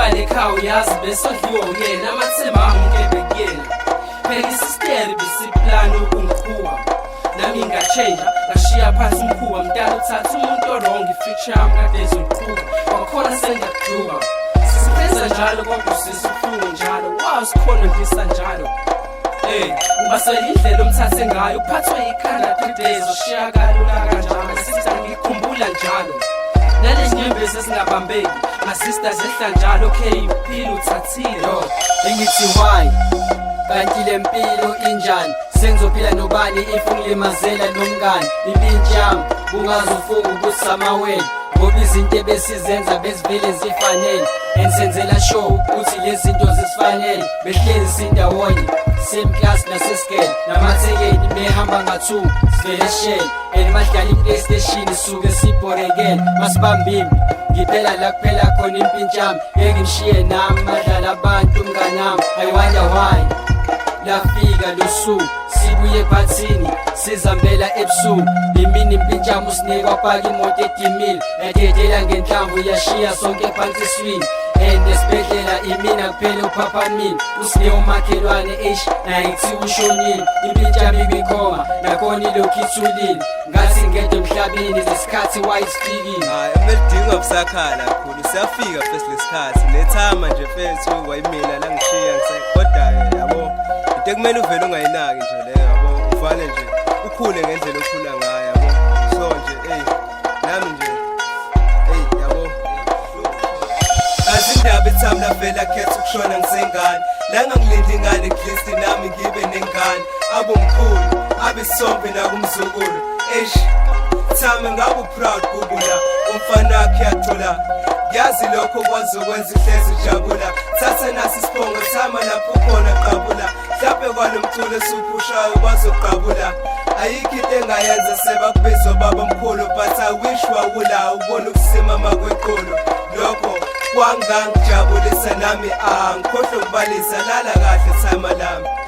imali ekhaya uyazi besodliwa uyena amathemba amukebe kuyena phela isisteri bisiplani ukungiqhuba nami ngatshenja ngashiya phansi umkhuba mdala uthatha umuntu orongi ifeature yami kade ezoyiqhuba kwakhona sengiyakuduka sisenza njalo kwakusisa ubuhlungu njalo wasikhona ndisa njalo ubaswele indlela omthathe ngayo uphathwe ikhanda 3 days oshiya kalula kanjalo sister ngikhumbula njalo nalezi nyembezi ezingabambeki masista zehla njalo okay uphila uthathile engithi why kanti le mpilo injani sengizophila nobani if ungilimazela nomngani impintshi yami ungazufunga ukuthi samawele ngoba izinto ebesizenza bezivele zifanele ensenzela show ukuthi lezi zinto zisifanele behlezi sindawonye same class nasescale namathekeni behamba nga2 sivele shell elimadlala iPlayStation suke sibhorekele masibambimbi ngiphela la kuphela khona impintshi yami engimshiye nami madlala abantu umnganami I wonder why lafika losuku sibuye ephathini sizambela ebusuku imini impintshi yami usinika paka imoto edimile yadedela ngenhlamvu yashiya sonke phansi eswini esibhedlela imina kuphela uphaphamile usine umakhelwane naye kuthiwa ushonile impintshi yami kwikhoma nakhona ilokhu ithulile ngathi ngedwa emhlabeni lesikhathi wayisifikile emelidinga busakhala kakhulu siyafika first lesikhathi nethama nje fethu wayimina la ngishiya kodwa yabo into ekumele uvele ungayinaki nje leyo yabo uvale nje ukhule ngendlela okhula ngayo yabo so nje nami nje yabo azindaba ethami lavela khetha ukushona ngisengane la ngangilinde ingane Kristi nami ngibe nengane abomkhulu abesombe nakumzukulu thami ngabe proud kubula umfana wakhe yathola yazi lokho kwazi ukwenza ihlezi ujabula thatha nasi isibongo thama lapho khona qabula mhlawumbe kwalomculo esuphushayo bazoqabula ayikho into engayenza sebakubiza baba mkhulu but I wish wawula ubona ukusimama kweqolo lokho kwangangijabulisa nami angikhohlwa ukubalisa lala kahle thama lami